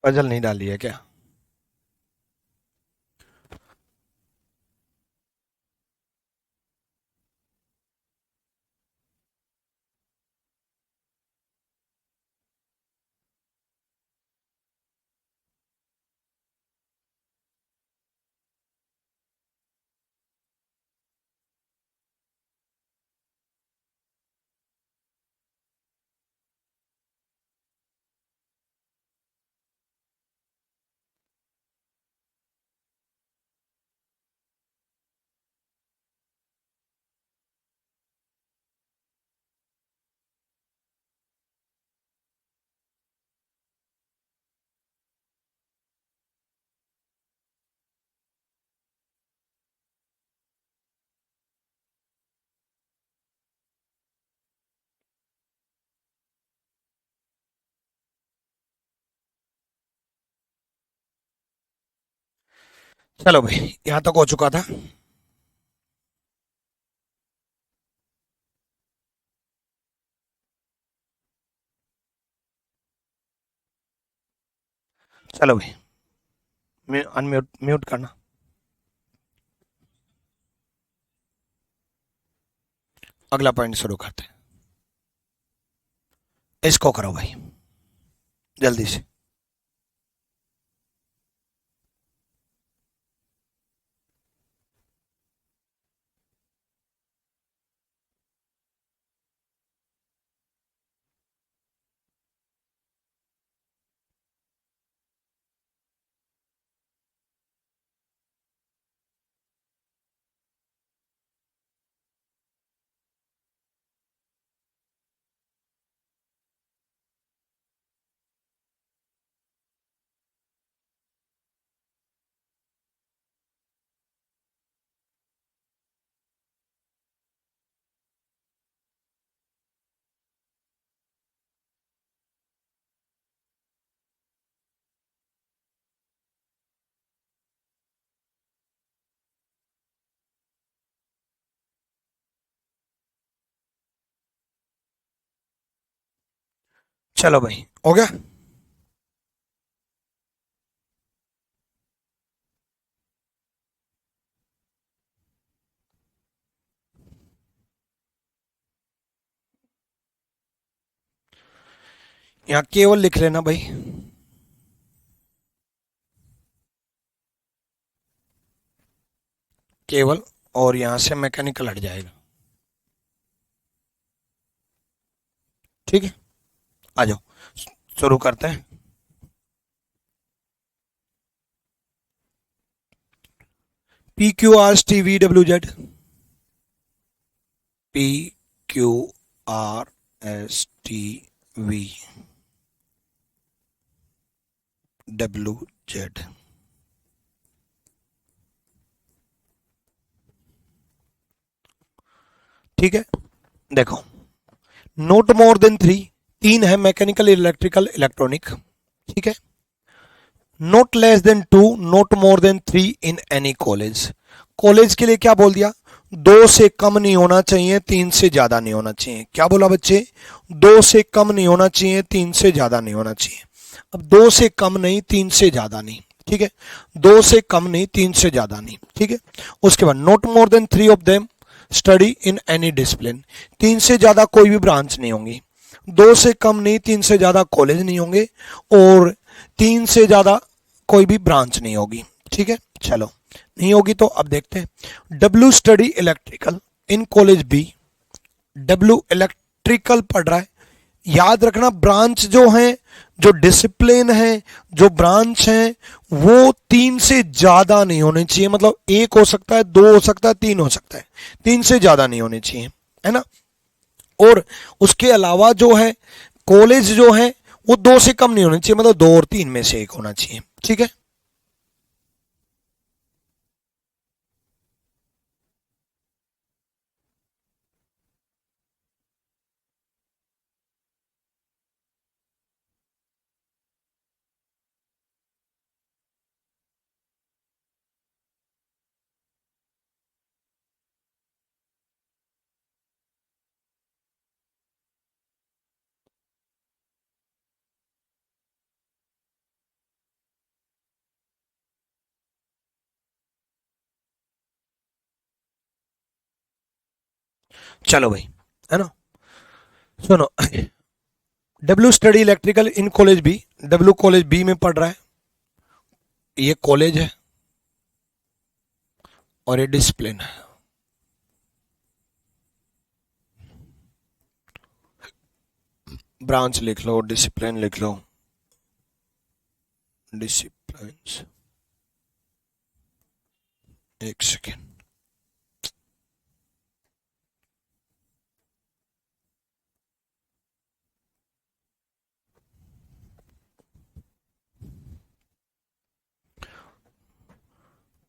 Puzzle नहीं डाली है क्या? चलो भाई, यहाँ तक हो चुका था। चलो भाई, अनम्यूट म्यूट करना। अगला पॉइंट शुरू करते हैं। इसको करो भाई, जल्दी से। चलो भाई, हो गया। यहाँ केवल लिख लेना भाई। केवल, और यहाँ से मैकेनिकल हट जाएगा। ठीक है, आ जाओ, शुरू करते हैं। P Q R S T V W Z. P Q R S T V W Z. ठीक है, देखो, नोट मोर देन थ्री, तीन है मैकेनिकल, इलेक्ट्रिकल, इलेक्ट्रॉनिक। ठीक है, not less than two, not more than three in any college. College के लिए क्या बोल दिया? दो से कम नहीं होना चाहिए, तीन से ज्यादा नहीं होना चाहिए। क्या बोला बच्चे? दो से कम नहीं होना चाहिए, तीन से ज्यादा नहीं होना चाहिए। अब दो से कम नहीं, तीन से ज्यादा नहीं। ठीक है, दो से कम नहीं, तीन से ज्यादा नहीं। ठीक है, उसके बाद note more than three of them study in any discipline. तीन से ज्यादा कोई भी ब्रांच नहीं होंगी। दो से कम नहीं, तीन से ज्यादा कॉलेज नहीं होंगे, और तीन से ज्यादा कोई भी ब्रांच नहीं होगी। ठीक है, चलो, नहीं होगी तो अब देखते हैं। W study electrical in college B. W electrical पढ़ रहा है। याद रखना, ब्रांच जो है, जो डिसिप्लिन है, जो ब्रांच है, वो तीन से ज्यादा नहीं होने चाहिए। मतलब एक हो सकता है, दो हो सकता है, तीन हो सकता है, तीन से ज्यादा नहीं होने चाहिए, है ना। और उसके अलावा जो है, कॉलेज जो है, वो दो से कम नहीं होने चाहिए, मतलब दो और तीन में से एक होना चाहिए। ठीक है, चलो भाई, है ना। सुनो, W study electrical in college B. W college B में पढ़ रहा है, ये कॉलेज है और ये डिसिप्लिन है। ब्रांच लिख लो, डिसिप्लिन लिख लो, डिसिप्लिन। एक second,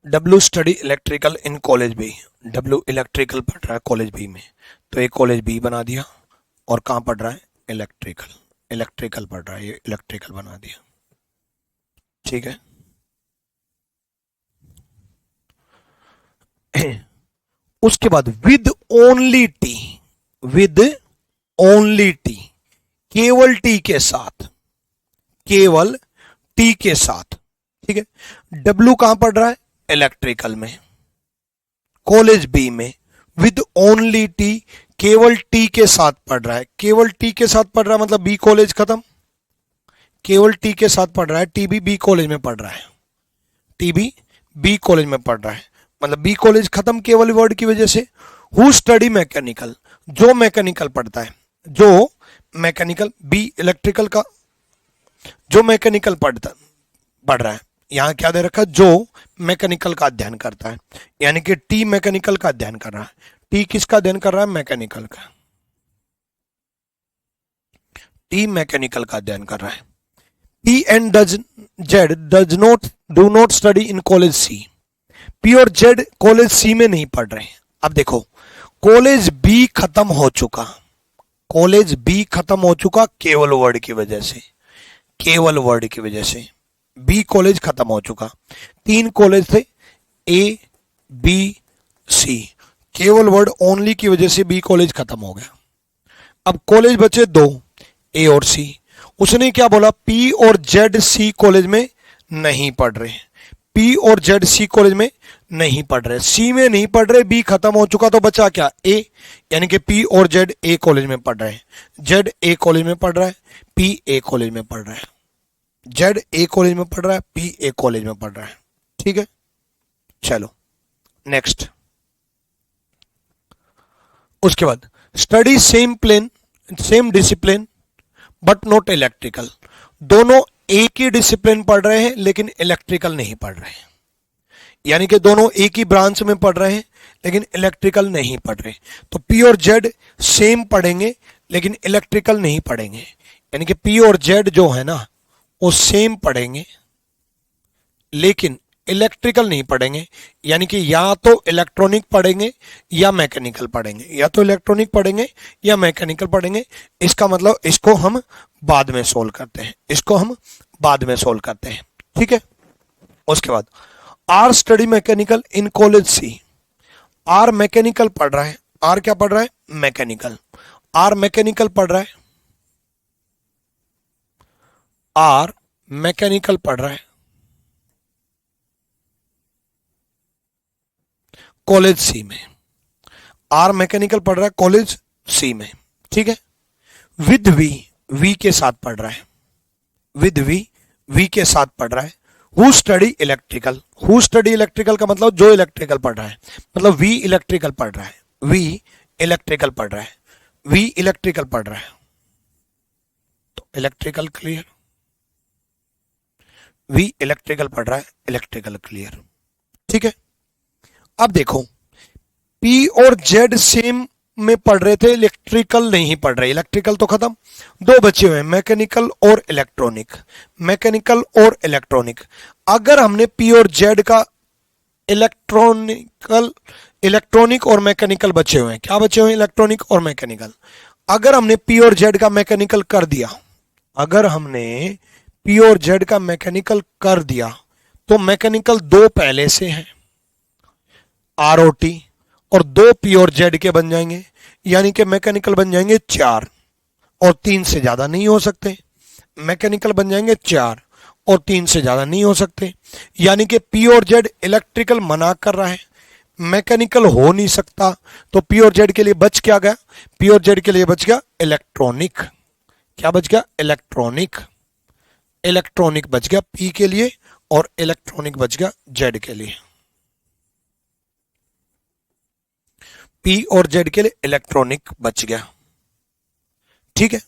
W study electrical in college B. W electrical पढ़ रहा है कॉलेज बी में, तो एक कॉलेज बी बना दिया। और कहाँ पढ़ रहा है? इलेक्ट्रिकल। इलेक्ट्रिकल पढ़ रहा है, ये इलेक्ट्रिकल बना दिया। ठीक है। उसके बाद with only T, with only T, केवल टी के साथ, केवल टी के साथ। ठीक है। डब्ल्यू कहां पढ़ रहा है? इलेक्ट्रिकल में, कॉलेज बी में, विद ओनली टी, केवल टी के साथ पढ़ रहा है। केवल टी के साथ पढ़ रहा है मतलब बी कॉलेज खत्म। केवल टी के साथ पढ़ रहा है, टीबी बी कॉलेज में पढ़ रहा है, टीबी बी कॉलेज में पढ़ रहा है, मतलब बी कॉलेज खत्म केवल वर्ड की वजह से। हु स्टडी मैकेनिकल, जो मैकेनिकल पढ़ता है, जो मैकेनिकल, बी इलेक्ट्रिकल का, जो मैकेनिकल पढ़ रहा है। यहां क्या दे रखा है? जो मैकेनिकल का अध्ययन करता है, यानी कि टी मैकेनिकल का अध्ययन कर रहा है। टी किसका अध्ययन कर रहा है? मैकेनिकल का। टी मैकेनिकल का अध्ययन कर रहा है। P and Z do not study in college C. P और जेड कॉलेज सी में नहीं पढ़ रहे। अब देखो, कॉलेज बी खत्म हो चुका, कॉलेज बी खत्म हो चुका केवल वर्ड की वजह से, केवल वर्ड की वजह से बी कॉलेज खत्म हो चुका। 3 कॉलेज थे, ए बी सी, केवल वर्ड ओनली की वजह से बी कॉलेज खत्म हो गया। अब कॉलेज बचे 2, ए और सी। उसने क्या बोला? पी और जेड सी कॉलेज में नहीं पढ़ रहे, पी और जेड सी कॉलेज में नहीं पढ़ रहे, सी में नहीं पढ़ रहे, बी खत्म हो चुका, तो बचा क्या? ए, यानी कि पी और जेड ए कॉलेज में पढ़ रहे हैं, जेड ए कॉलेज में पढ़ रहा है, पी ए कॉलेज में पढ़ रहा है, जेड ए कॉलेज में पढ़ रहा है, पी ए कॉलेज में पढ़ रहा है। ठीक है, चलो नेक्स्ट। उसके बाद study same plane, same discipline but not electrical. दोनों एक ही डिसिप्लिन पढ़ रहे हैं लेकिन इलेक्ट्रिकल नहीं पढ़ रहे हैं, यानी कि दोनों एक ही ब्रांच में पढ़ रहे हैं लेकिन इलेक्ट्रिकल नहीं पढ़ रहे। तो पी और जेड सेम पढ़ेंगे लेकिन इलेक्ट्रिकल नहीं पढ़ेंगे, यानी कि पी और जेड जो है ना वो सेम पढ़ेंगे लेकिन इलेक्ट्रिकल नहीं पढ़ेंगे, यानी कि या तो इलेक्ट्रॉनिक पढ़ेंगे या मैकेनिकल पढ़ेंगे, या तो इलेक्ट्रॉनिक पढ़ेंगे या मैकेनिकल पढ़ेंगे। इसका मतलब इसको हम बाद में सोल्व करते हैं, इसको हम बाद में सोल्व करते हैं। ठीक है। उसके बाद R study mechanical in college C. R mechanical पढ़ रहा है, आर क्या पढ़ रहा है? मैकेनिकल। आर मैकेनिकल पढ़ रहा है, आर मैकेनिकल पढ़ रहा है कॉलेज सी में। आर मैकेनिकल पढ़ रहा है कॉलेज सी में। ठीक है। विद वी, वी के साथ पढ़ रहा है, विद वी, वी के साथ पढ़ रहा है। Who study electrical, who study electrical का मतलब जो इलेक्ट्रिकल पढ़ रहा है, मतलब वी इलेक्ट्रिकल पढ़ रहा है, वी इलेक्ट्रिकल पढ़ रहा है, वी इलेक्ट्रिकल पढ़ रहा है। तो इलेक्ट्रिकल क्लियर, वी इलेक्ट्रिकल पढ़ रहा है, इलेक्ट्रिकल क्लियर। ठीक है। अब देखो, पी और जेड सेम में पढ़ रहे थे, इलेक्ट्रिकल नहीं पढ़ रहे, इलेक्ट्रिकल तो खत्म, 2 बचे हुए हैं, मैकेनिकल और इलेक्ट्रॉनिक, मैकेनिकल और इलेक्ट्रॉनिक। अगर हमने पी और जेड का इलेक्ट्रॉनिकल, इलेक्ट्रॉनिक और मैकेनिकल बचे हुए हैं, क्या बचे हुए हैं? इलेक्ट्रॉनिक और मैकेनिकल। अगर हमने पी और जेड का मैकेनिकल कर दिया, अगर हमने पी और जेड का मैकेनिकल कर दिया तो मैकेनिकल 2 पहले से हैं, आर ओ टी, और 2 पी और जेड के बन जाएंगे, यानी कि मैकेनिकल बन जाएंगे 4 और 3 से ज्यादा नहीं हो सकते। मैकेनिकल बन जाएंगे 4 और 3 से ज्यादा नहीं हो सकते, यानी कि पी और जेड इलेक्ट्रिकल मना कर रहा है, मैकेनिकल हो नहीं सकता, तो पी और जेड के लिए बच क्या गया, पी और जेड के लिए बच गया इलेक्ट्रॉनिक। क्या बच गया, इलेक्ट्रॉनिक। इलेक्ट्रॉनिक बच गया पी के लिए और इलेक्ट्रॉनिक बच गया जेड के लिए। पी और जेड के लिए इलेक्ट्रॉनिक बच गया। ठीक है।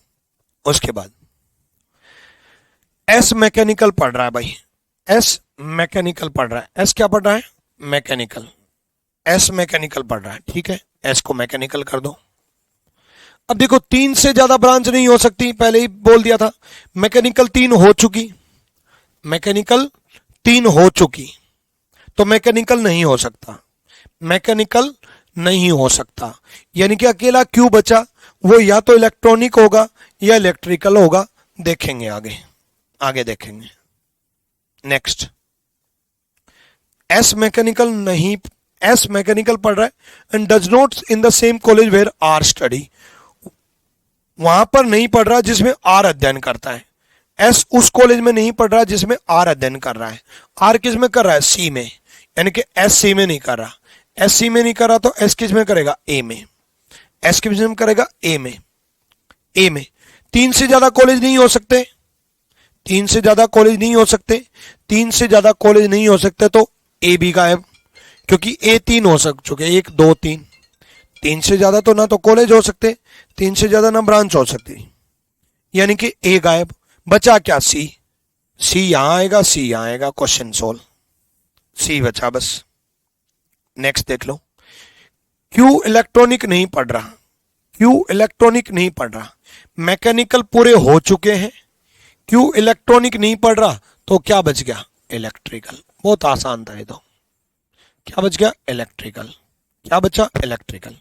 उसके बाद एस मैकेनिकल पढ़ रहा है भाई, एस मैकेनिकल पढ़ रहा है। एस क्या पढ़ रहा है, मैकेनिकल। एस मैकेनिकल पढ़ रहा है, ठीक है, एस को मैकेनिकल कर दो। अब देखो तीन से ज्यादा ब्रांच नहीं हो सकती, पहले ही बोल दिया था। मैकेनिकल तीन हो चुकी, मैकेनिकल तीन हो चुकी, तो मैकेनिकल नहीं हो सकता, मैकेनिकल नहीं हो सकता। यानी कि अकेला क्यू बचा, वो या तो इलेक्ट्रॉनिक होगा या इलेक्ट्रिकल होगा। देखेंगे आगे, आगे देखेंगे। नेक्स्ट, एस मैकेनिकल नहीं, एस मैकेनिकल पढ़ रहा है and does not in the same college where R study. वहां पर नहीं पढ़ रहा जिसमें आर अध्ययन करता है। एस उस कॉलेज में नहीं पढ़ रहा जिसमें आर अध्ययन कर रहा है। आर किस में कर रहा है, सी में। यानी कि एस सी में नहीं कर रहा, एस सी में नहीं कर रहा तो एस किस में करेगा, ए में। एस किस में करेगा, ए में। ए में तीन से ज्यादा कॉलेज नहीं हो सकते, तीन से ज्यादा कॉलेज नहीं हो सकते, तीन से ज्यादा कॉलेज नहीं हो सकते, तो ए भी गायब, क्योंकि ए तीन हो सक चुके, एक दो तीन। तीन से ज्यादा तो ना तो कॉलेज हो सकते, तीन से ज्यादा ना ब्रांच हो सकती, यानी कि ए गायब। बचा क्या, सी। सी यहां आएगा, सी यहां आएगा, क्वेश्चन सोल्व। सी बचा बस। नेक्स्ट देख लो, क्यू इलेक्ट्रॉनिक नहीं पढ़ रहा, क्यू इलेक्ट्रॉनिक नहीं पढ़ रहा, मैकेनिकल पूरे हो चुके हैं, क्यू इलेक्ट्रॉनिक नहीं पढ़ रहा, तो क्या बच गया, इलेक्ट्रिकल। बहुत आसान था ये तो। क्या बच गया, इलेक्ट्रिकल। क्या बचा, इलेक्ट्रिकल।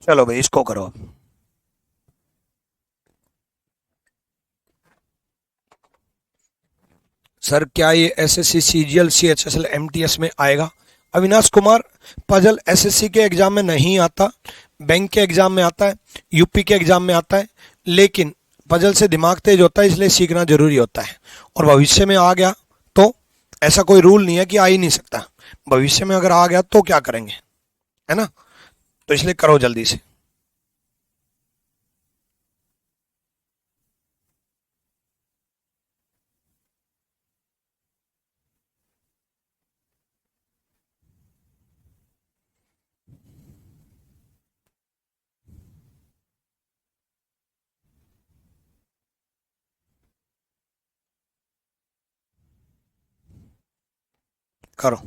चलो भाई इसको करो। सर क्या ये एसएससी सीजीएल सीएचएसएल एमटीएस में आएगा। अविनाश कुमार, पजल एसएससी के एग्जाम में नहीं आता, बैंक के एग्जाम में आता है, यूपी के एग्जाम में आता है, लेकिन पजल से दिमाग तेज होता है, इसलिए सीखना जरूरी होता है। और भविष्य में आ गया तो ऐसा कोई रूल नहीं है कि आ ही नहीं सकता, भविष्य में अगर आ गया तो क्या करेंगे, है ना। तो इसलिए करो जल्दी से। करो।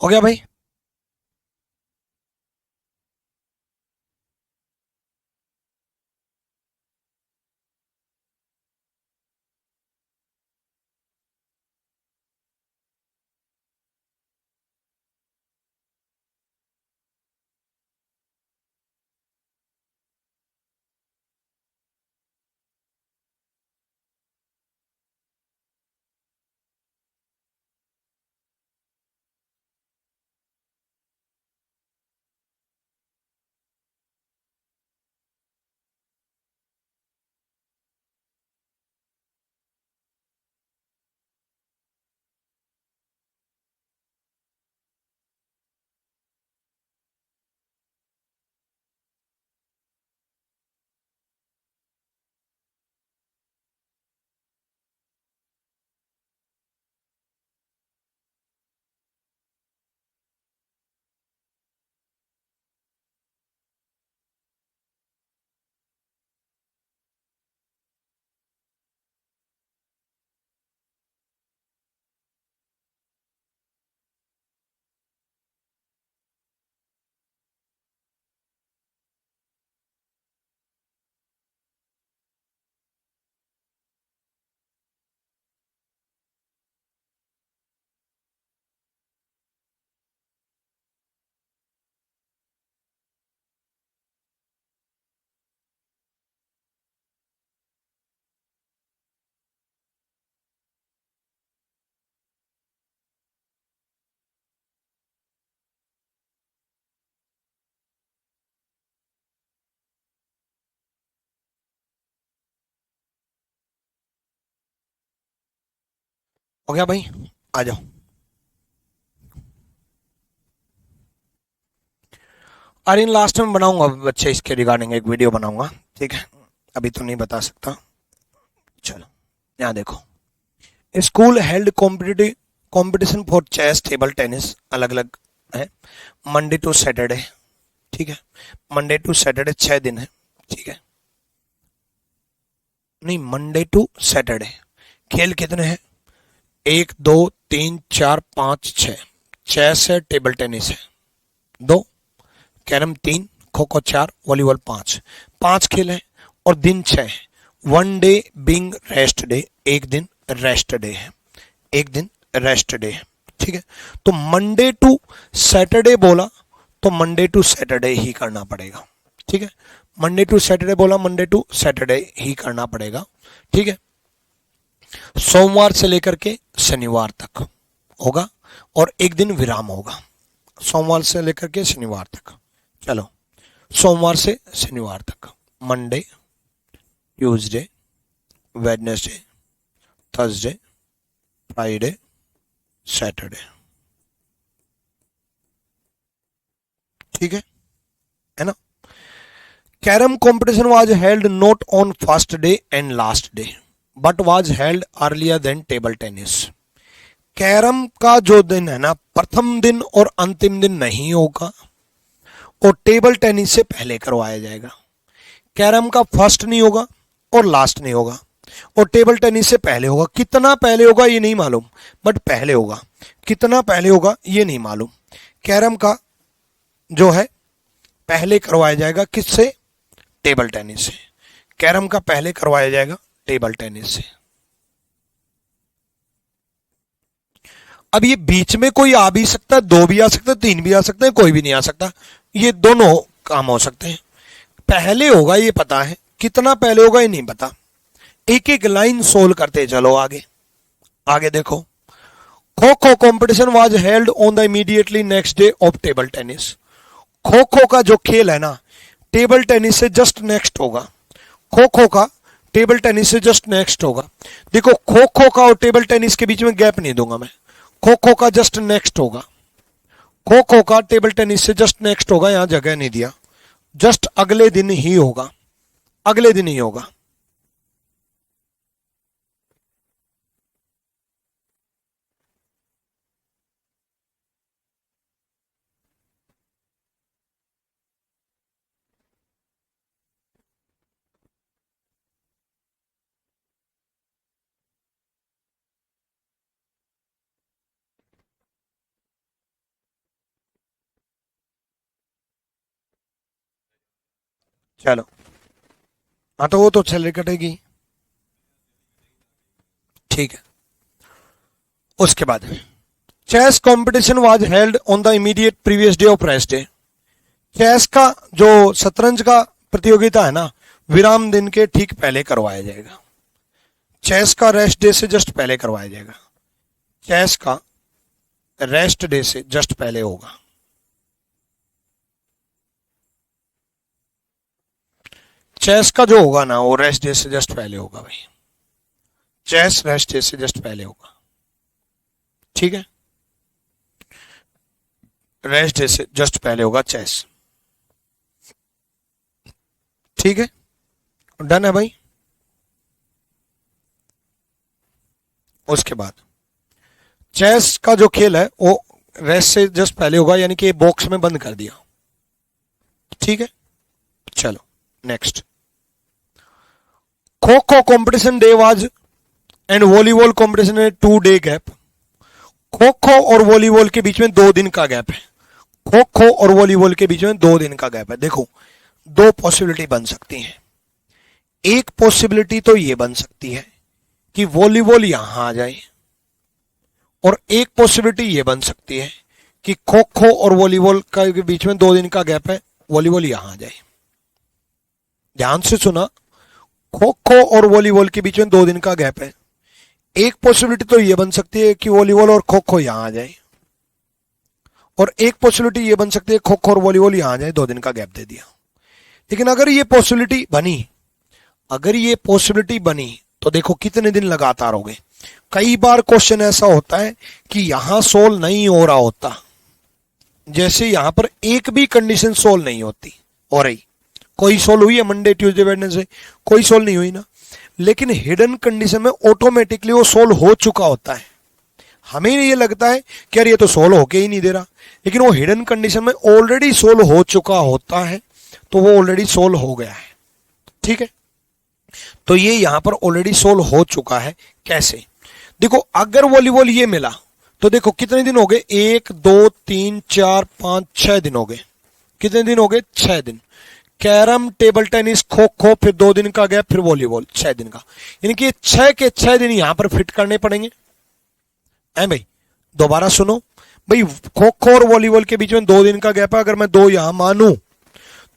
हो गया भाई। हो गया भाई, आ जाओ। अरे इन लास्ट में बनाऊंगा बच्चे, इसके रिगार्डिंग एक वीडियो बनाऊंगा, ठीक है, अभी तो नहीं बता सकता। चलो यहाँ देखो, school held competitive competition for chess table tennis, अलग अलग है, मंडे टू सैटरडे, ठीक है, मंडे टू सैटरडे 6 दिन है, ठीक है, नहीं मंडे टू सैटरडे। खेल कितने हैं? 1 2 3 4 5 6। चेस है, टेबल टेनिस है 2, कैरम 3, खो खो 4, वॉलीबॉल 5। 5 खेल हैं और दिन 6 है। 1 डे बिंग रेस्ट डे, एक दिन रेस्ट डे है, एक दिन रेस्ट डे है, ठीक है। तो मंडे टू सैटरडे बोला तो मंडे टू सैटरडे ही करना पड़ेगा, ठीक है। मंडे टू सैटरडे बोला, मंडे टू सैटरडे ही करना पड़ेगा, ठीक है। सोमवार से लेकर के शनिवार तक होगा और एक दिन विराम होगा, सोमवार से लेकर के शनिवार तक। चलो सोमवार से शनिवार तक, Monday, Tuesday, Wednesday, Thursday, Friday, Saturday, ठीक है ना। Carrom competition was held not on first day and last day but was held earlier than table tennis. Carrom का जो दिन है ना, प्रथम दिन और अंतिम दिन नहीं होगा और टेबल टेनिस से पहले करवाया जाएगा। कैरम का फर्स्ट नहीं होगा और लास्ट नहीं होगा और टेबल टेनिस से पहले होगा। कितना पहले होगा ये नहीं मालूम, बट पहले होगा। कितना पहले होगा ये नहीं मालूम। कैरम का जो है पहले करवाया जाएगा किससे? टेबल टेनिस से। कैरम का पहले करवाया जाएगा टेबल टेनिस से। अब ये बीच में कोई आ भी सकता है, 2 भी आ सकते हैं, 3 भी आ सकते हैं, कोई भी नहीं आ सकता। ये दोनों काम हो सकते हैं। पहले होगा ये पता है, कितना पहले होगा ये नहीं पता। एक एक लाइन सोल्व करते चलो आगे। आगे देखो, kho kho competition was held on the immediately next day of table tennis. Kho kho का जो खेल है ना, टेबल टेनिस से जस्ट नेक्स्ट होगा। खो खो का टेबल टेनिस से जस्ट नेक्स्ट होगा। देखो खो खो का और टेबल टेनिस के बीच में गैप नहीं दूंगा मैं। खो खो का जस्ट नेक्स्ट होगा। खो खो का टेबल टेनिस से जस्ट नेक्स्ट होगा, यहां जगह नहीं दिया। जस्ट अगले दिन ही होगा, अगले दिन ही होगा। चलो हाँ, तो वो तो चल कटेगी, ठीक है। उसके बाद chess competition was held on the immediate previous day of rest day. Chess का जो शतरंज का प्रतियोगिता है ना, विराम दिन के ठीक पहले करवाया जाएगा। चेस का रेस्ट डे से जस्ट पहले करवाया जाएगा। चेस का रेस्ट डे से जस्ट पहले होगा। चेस का जो होगा ना, वो रेस्ट डे से जस्ट पहले होगा भाई। चेस रेस्ट डे से जस्ट पहले होगा, ठीक है। रेस्ट डे से जस्ट पहले होगा चेस, ठीक है। डन है भाई। उसके बाद चेस का जो खेल है वो रेस्ट से जस्ट पहले होगा, यानी कि बॉक्स में बंद कर दिया, ठीक है। चलो next, kho kho competition day was and volleyball competition है 2 डे गैप। खो खो और वॉलीबॉल के बीच में 2 दिन का गैप है। खो खो और वॉलीबॉल के बीच में 2 दिन का गैप है। देखो 2 पॉसिबिलिटी बन सकती हैं। एक पॉसिबिलिटी तो ये बन सकती है कि वॉलीबॉल यहां आ जाए, और एक पॉसिबिलिटी ये बन सकती है कि खो खो और वॉलीबॉल के बीच में 2 दिन का गैप है, वॉलीबॉल यहां आ जाए। ध्यान से सुना, खो खो और वॉलीबॉल के बीच में 2 दिन का गैप है। एक पॉसिबिलिटी तो ये बन सकती है कि वॉलीबॉल और खो खो यहां आ जाए, और एक पॉसिबिलिटी ये बन सकती है खो खो और वॉलीबॉल यहां आ जाए, 2 दिन का गैप दे दिया। लेकिन अगर ये पॉसिबिलिटी बनी, अगर ये पॉसिबिलिटी बनी तो देखो कितने दिन लगातार हो गए। कई बार क्वेश्चन ऐसा होता है कि यहां सोल्व नहीं हो रहा होता, जैसे यहां पर एक भी कंडीशन सोल्व नहीं होती, हो रही कोई सोल्व हुई है मंडे ट्यूसडे वेडनेसडे, कोई सोल्व नहीं हुई ना, लेकिन हिडन कंडीशन में ऑटोमेटिकली वो सोल्व हो चुका होता है। हमें ये लगता है कि यार ये तो सोल्व होके ही नहीं दे रहा, लेकिन वो हिडन कंडीशन में ऑलरेडी सोल्व हो चुका होता है, तो वो ऑलरेडी सोल्व हो गया है। ठीक है, तो ये यहां पर ऑलरेडी सोल्व हो चुका है। कैसे? देखो, अगर वॉलीबॉल ये मिला तो देखो कितने दिन हो गए, 1 2 3 4 5 6 दिन हो गए। कितने दिन हो गए? 6 दिन। Carrom, table tennis, kho kho, फिर 2 दिन का गया, फिर वॉलीबॉल 6 दिन का, यानी कि 6 के 6 दिन यहां पर फिट करने पड़ेंगे। है भाई, दोबारा सुनो भाई, खो खो और वॉलीबॉल के बीच में 2 दिन का गैप है, अगर मैं 2 यहां मानू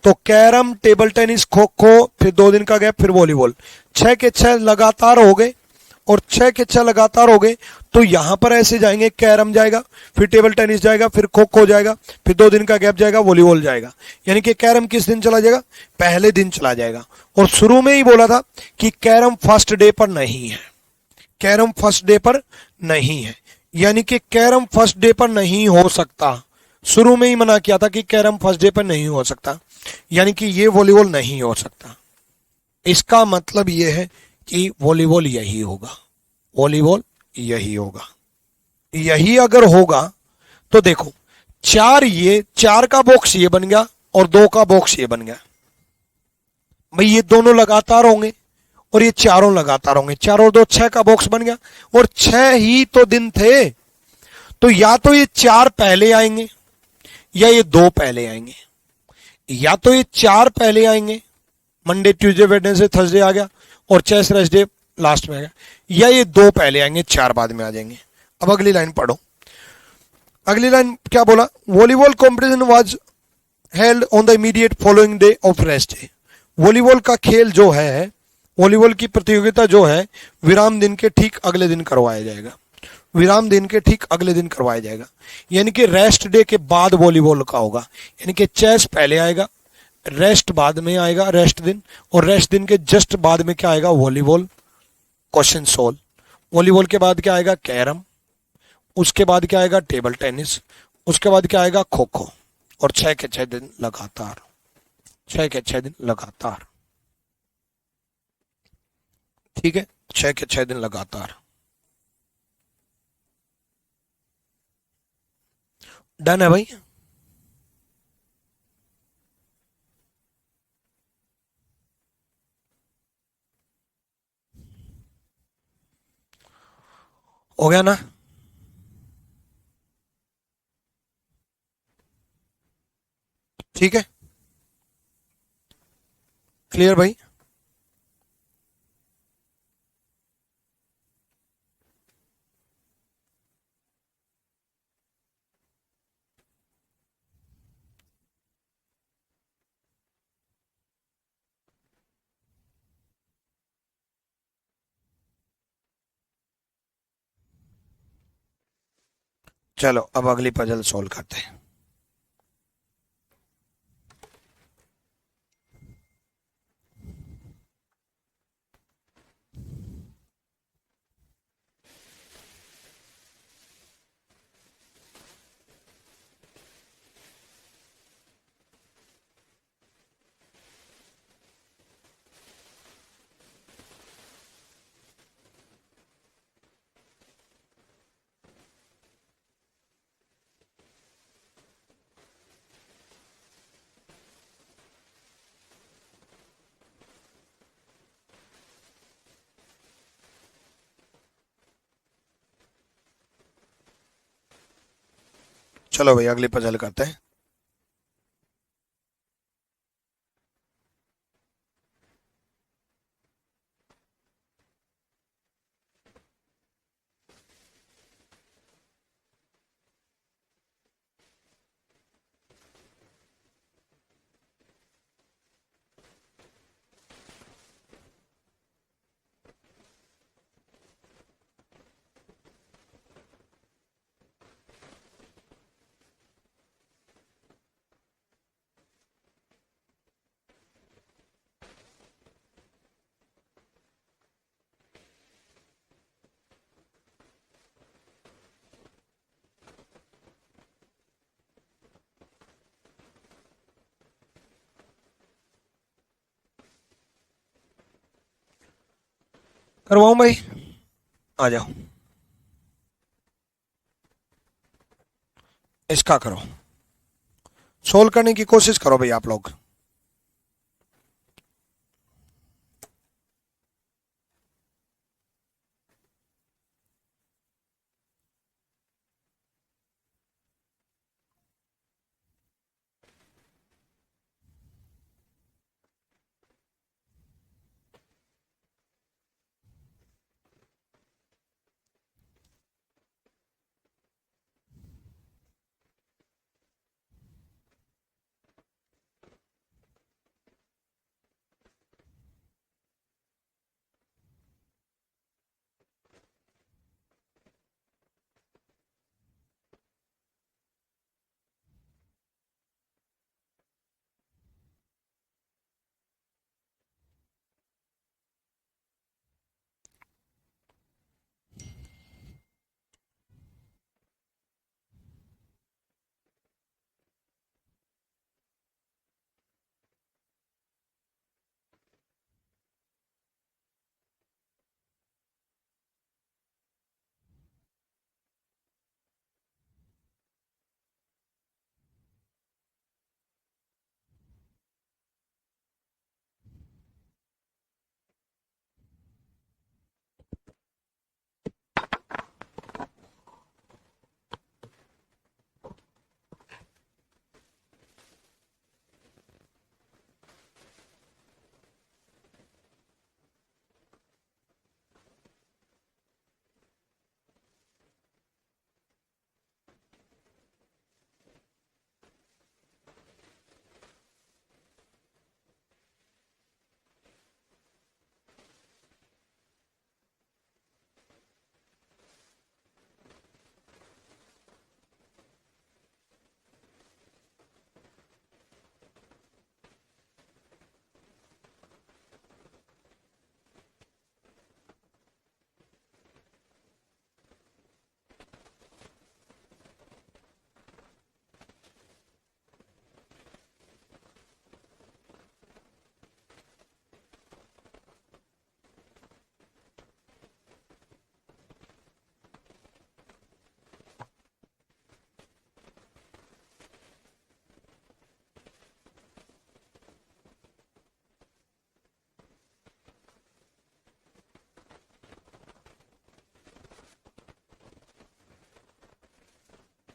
तो carrom, table tennis, kho kho, फिर 2 दिन का गैप, फिर वॉलीबॉल, 6 के 6 लगातार हो गए। और 6 के 6 लगातार हो गए तो यहां पर ऐसे जाएंगे, कैरम जाएगा, फिर टेबल टेनिस जाएगा, फिर खो खो जाएगा, फिर 2 दिन का गैप जाएगा, वॉलीबॉल जाएगा। यानी कि कैरम किस दिन चला जाएगा? पहले दिन चला जाएगा। और शुरू में ही बोला था कि कैरम फर्स्ट डे पर नहीं है, कैरम फर्स्ट डे पर नहीं है, यानी कि कैरम फर्स्ट डे पर नहीं हो सकता। शुरू में ही मना किया था कि कैरम फर्स्ट डे पर नहीं हो सकता, यानी कि ये वॉलीबॉल नहीं हो सकता। इसका मतलब यह है कि वॉलीबॉल यही होगा, वॉलीबॉल यही होगा। यही अगर होगा तो देखो, 4 का बॉक्स ये बन गया और 2 का बॉक्स ये बन गया भाई, ये दोनों लगातार होंगे और ये चारों लगातार होंगे, 4 और 2 6 का बॉक्स बन गया। और 6 ही तो दिन थे, तो या तो ये 4 पहले आएंगे या ये 2 पहले आएंगे, या तो ये 4 पहले आएंगे, मंडे ट्यूसडे वेडनेसडे थर्सडे आ गया और थर्सडे लास्ट में आ गया, या ये 2 पहले आएंगे, 4 बाद में आ जाएंगे। अब अगली लाइन पढ़ो, अगली लाइन क्या बोला? Volleyball competition was held on the immediate following day of rest day. Volleyball का खेल जो है, वॉलीबॉल की प्रतियोगिता जो है, विराम दिन के ठीक अगले दिन करवाया जाएगा, विराम दिन के ठीक अगले दिन करवाया जाएगा, यानी कि रेस्ट डे के बाद वॉलीबॉल का होगा। यानी कि चेस पहले आएगा, रेस्ट बाद में आएगा, रेस्ट दिन, और रेस्ट दिन के जस्ट बाद में क्या आएगा? Volleyball, question solve. वॉलीबॉल के बाद क्या आएगा? कैरम, उसके बाद क्या आएगा? टेबल टेनिस, उसके बाद क्या आएगा? खो खो। और 6 के 6 दिन लगातार, 6 के 6 दिन लगातार। ठीक है, 6 के 6 दिन लगातार। डन है भाई? हो गया ना? ठीक है, क्लियर भाई? चलो अब अगली पजल सोल्व करते हैं। चलो भाई अगली पजल करते हैं। करवाऊं भाई? आ जाओ, इसका करो, सोल्व करने की कोशिश करो भाई आप लोग।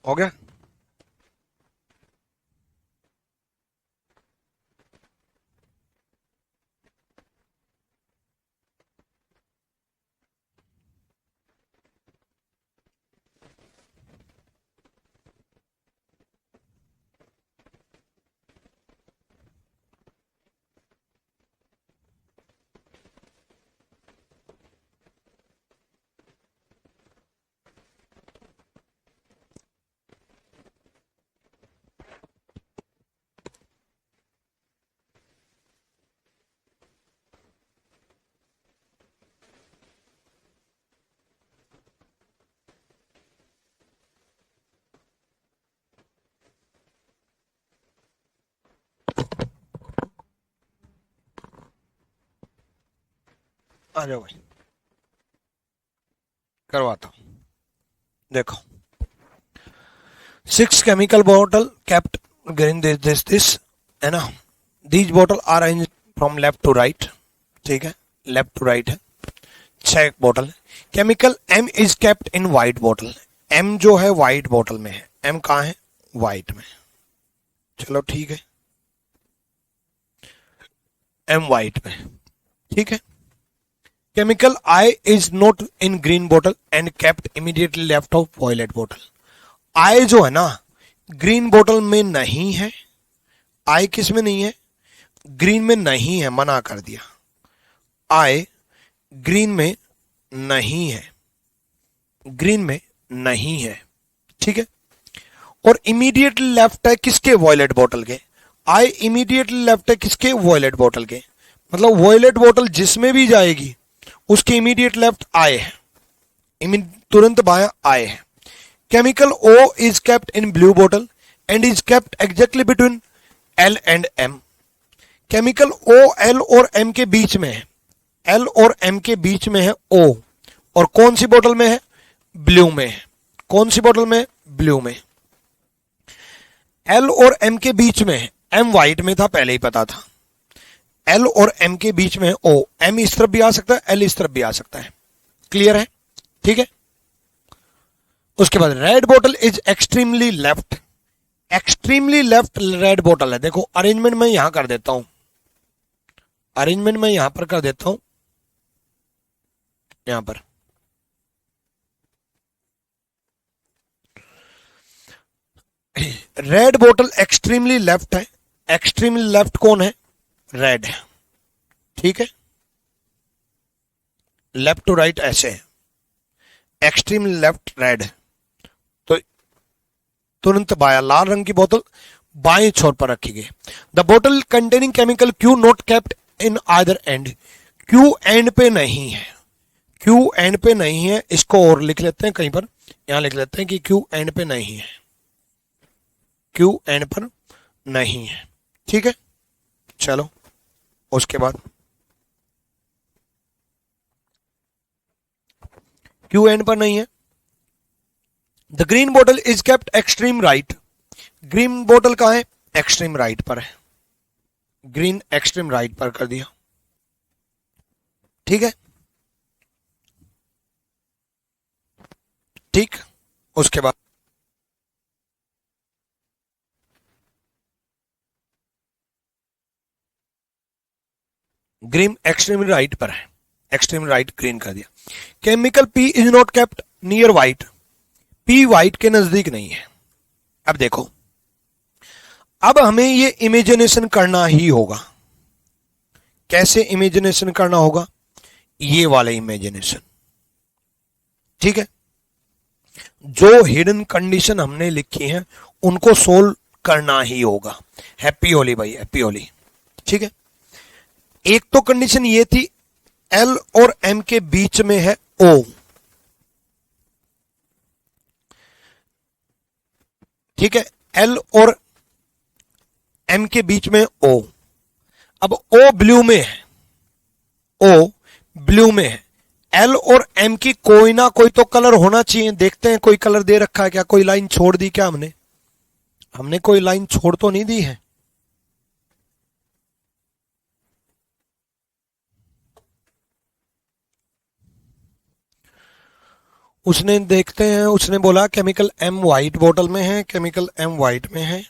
हो गया? आ जाओ भाई, करवाता हूं। देखो, 6 chemical bottle kept green this है ना, these bottle are arranged from left to right, ठीक है, लेफ्ट टू राइट है, 6 बोतल। Chemical M is kept in white बोतल, एम जो है व्हाइट बोतल में है, एम कहाँ है? व्हाइट में। चलो ठीक है, एम व्हाइट में, ठीक है। Chemical I is not in green बोतल and kept immediately left of violet बोतल, आई जो है ना ग्रीन बोतल में नहीं है, आई किस में नहीं है? ग्रीन में नहीं है, मना कर दिया, आई ग्रीन में नहीं है, ग्रीन में नहीं है, ठीक है। और इमीडिएटली लेफ्ट है किसके? वॉयलेट बोतल के। आई इमीडिएटली लेफ्ट है किसके? वॉयलेट बोतल के। मतलब वॉयलेट बोतल जिसमें भी जाएगी उसके इमीडिएट लेफ्ट आई है, तुरंत बाया आई है। Chemical O is kept in blue बोतल and is kept exactly between L and M, chemical O L और एम के बीच में है, एल और एम के बीच में है ओ, और कौन सी बोतल में है? ब्लू में है। कौन सी बोतल में? ब्लू में। एल और एम के बीच में है, एम व्हाइट में था, पहले ही पता था। एल और एम के बीच में है ओ, एम इस तरफ भी आ सकता है, एल इस तरफ भी आ सकता है। क्लियर है? ठीक है। उसके बाद रेड बोतल is extremely left. Extremely left red बोतल है। देखो अरेंजमेंट मैं यहां कर देता हूं, अरेंजमेंट मैं यहां पर कर देता हूं, यहां पर रेड बोतल एक्सट्रीमली लेफ्ट है। एक्सट्रीमली लेफ्ट कौन है? रेड है। ठीक है, लेफ्ट टू राइट ऐसे है, एक्सट्रीमली लेफ्ट रेड है। तो तुरंत बाया लाल रंग की बोतल बाएं छोर पर रखी गई। द बोतल containing chemical Q not kept in either and. Q and पे नहीं है, क्यू एंड पे नहीं है। इसको और लिख लेते हैं कहीं पर, यहां लिख लेते हैं कि क्यू एंड पे नहीं है, क्यू एंड पर नहीं है। ठीक है, चलो उसके बाद क्यू एंड पर नहीं है। द ग्रीन बोतल is kept extreme right. Green बोतल कहां है? एक्सट्रीम राइट पर है। ग्रीन एक्सट्रीम राइट पर कर दिया। ठीक है, ठीक। उसके बाद ग्रीन एक्सट्रीम राइट पर है, एक्सट्रीम राइट ग्रीन कर दिया। Chemical P is not kept near white. P white के नजदीक नहीं है। अब देखो, अब हमें ये इमेजिनेशन करना ही होगा। कैसे इमेजिनेशन करना होगा? ये वाले इमेजिनेशन। ठीक है, जो हिडन कंडीशन हमने लिखी है उनको सोल्व करना ही होगा। हैप्पी होली भाई, हैप्पी होली। ठीक है, एक तो कंडीशन ये थी एल और एम के बीच में है ओ। ठीक है, एल और एम के बीच में ओ। अब ओ ब्लू में है, ओ ब्लू में है। एल और एम की कोई ना कोई तो कलर होना चाहिए। देखते हैं कोई कलर दे रखा है क्या, कोई लाइन छोड़ दी क्या हमने? हमने कोई लाइन छोड़ तो नहीं दी है। उसने, देखते हैं, उसने बोला केमिकल एम व्हाइट बोतल में है, केमिकल एम व्हाइट में है।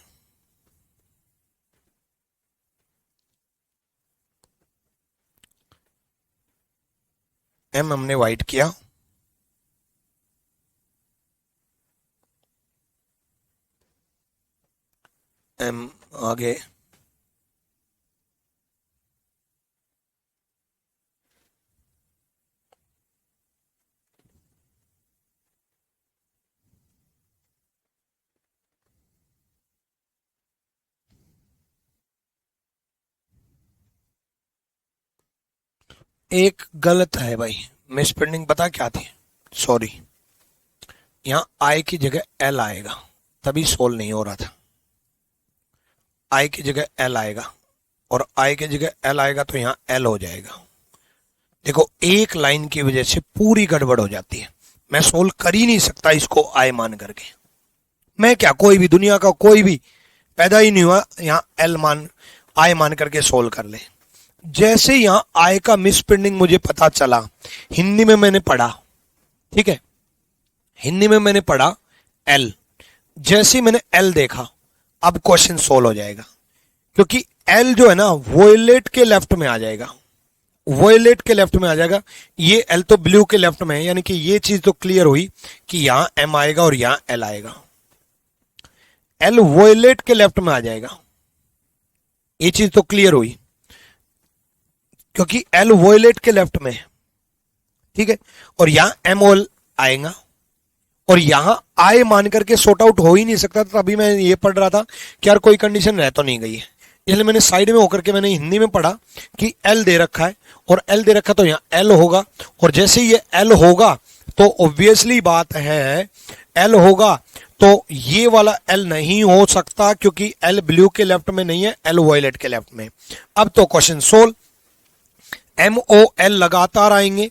एम हमने व्हाइट किया, एम आगे। एक गलत है भाई, मिस प्रिंटिंग पता क्या थी? सॉरी, यहां आई की जगह एल आएगा, तभी सोल्व नहीं हो रहा था। आई की जगह एल आएगा, और आई की जगह एल आएगा तो यहां एल हो जाएगा। देखो एक लाइन की वजह से पूरी गड़बड़ हो जाती है। मैं सोल्व कर ही नहीं सकता इसको आई मान करके। मैं क्या, कोई भी दुनिया का कोई भी पैदा ही नहीं हुआ यहां एल मान, आई मान करके सोल्व कर ले। जैसे यहां आई का मिस प्रिंटिंग मुझे पता चला, हिंदी में मैंने पढ़ा। ठीक है, हिंदी में मैंने पढ़ा एल। जैसे ही मैंने एल देखा, अब क्वेश्चन सोल्व हो जाएगा, क्योंकि एल जो है ना वोयलेट के लेफ्ट में आ जाएगा, वोयलेट के लेफ्ट में आ जाएगा। ये एल तो ब्लू के लेफ्ट में है, यानी कि ये चीज तो क्लियर हुई कि यहां एम आएगा और यहां एल आएगा। एल वोयलेट के लेफ्ट में आ जाएगा, ये चीज तो क्लियर हुई, क्योंकि एल वोयलेट के लेफ्ट में है। ठीक है, और यहां एम ओल आएगा, और यहां आई मान करके सॉर्ट आउट हो ही नहीं सकता। तो अभी मैं ये पढ़ रहा था कि यार कोई कंडीशन रह तो नहीं गई है, इसलिए मैंने साइड में होकर के मैंने हिंदी में पढ़ा कि एल दे रखा है, और एल दे रखा तो यहाँ एल होगा। और जैसे ये एल होगा तो ऑब्वियसली बात है, एल होगा तो ये वाला एल नहीं हो सकता, क्योंकि एल ब्लू के लेफ्ट में नहीं है, एल वॉयलेट के लेफ्ट में। अब तो क्वेश्चन सोल्व। MOL लगातार आएंगे,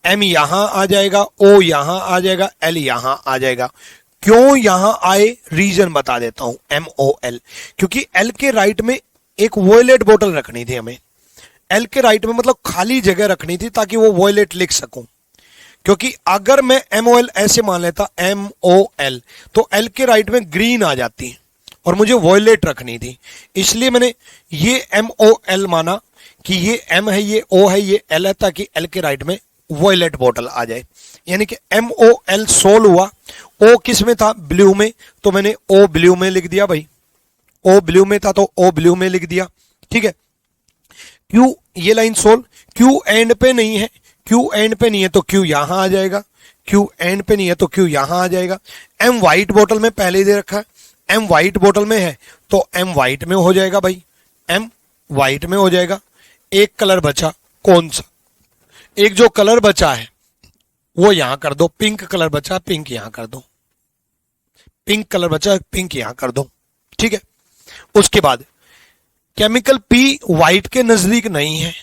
M यहां आ जाएगा, O यहां आ जाएगा, L यहां आ जाएगा। क्यों यहां आए, रीजन बता देता हूं। MOL क्योंकि L के राइट में एक वॉयलेट बोतल रखनी थी हमें, L के राइट में मतलब खाली जगह रखनी थी ताकि वो वॉयलेट लिख सकूं। क्योंकि अगर मैं MOL ऐसे मान लेता MOL, तो L के राइट में ग्रीन आ जाती और मुझे वॉयलेट रखनी थी, इसलिए मैंने ये MOL माना कि ये M है, ये O है, ये L है, ताकि L के राइट में वॉयलेट बॉटल आ जाए। यानी कि MOL सोल्व हुआ। O किस में था, ब्लू में, तो मैंने O ब्लू में लिख दिया भाई, O ब्लू में था तो O ब्लू में लिख दिया। ठीक है, Q ये लाइन सोल्व, Q एंड पे नहीं है, Q एंड पे नहीं है तो Q यहां आ जाएगा, Q एंड पे नहीं है तो Q यहां आ जाएगा। M व्हाइट बोतल में पहले ही दे रखा है, M व्हाइट बोतल में है तो M व्हाइट में हो जाएगा भाई, M व्हाइट में हो जाएगा। एक कलर बचा, कौन सा, एक जो कलर बचा है वो यहां कर दो, पिंक कलर बचा, पिंक यहां कर दो, पिंक कलर बचा, पिंक यहां कर दो। ठीक है, उसके बाद केमिकल P व्हाइट के नजदीक नहीं है,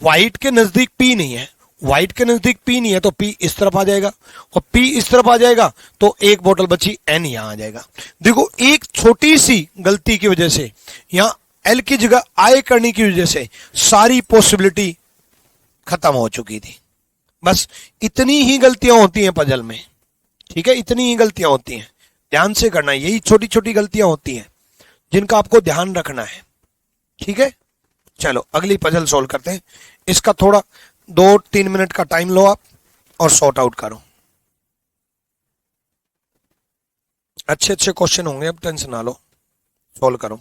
व्हाइट के नजदीक P नहीं है, व्हाइट के नजदीक P नहीं है तो P इस तरफ आ जाएगा, और P इस तरफ आ जाएगा तो एक बोतल बची, N यहां आ जाएगा। देखो एक छोटी सी गलती की वजह से, यहां L की जगह I करने की वजह से सारी पॉसिबिलिटी खत्म हो चुकी थी। बस इतनी ही गलतियां होती हैं पजल में, ठीक है, इतनी ही गलतियां होती हैं, ध्यान से करना, यही छोटी छोटी गलतियां होती हैं जिनका आपको ध्यान रखना है। ठीक है, चलो अगली पजल सोल्व करते हैं। इसका थोड़ा 2-3 मिनट का टाइम लो आप और सॉर्ट आउट करो। अच्छे अच्छे क्वेश्चन होंगे, अब टेंशन ना लो, सोल्व करो।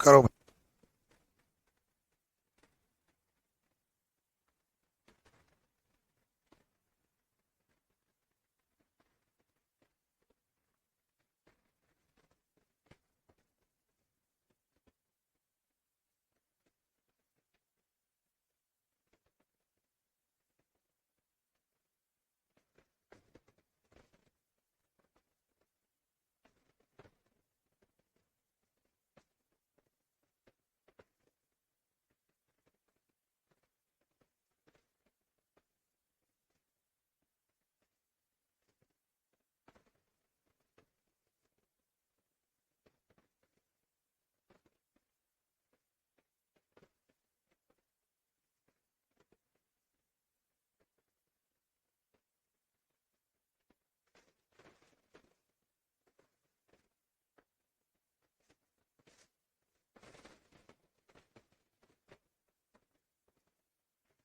करो।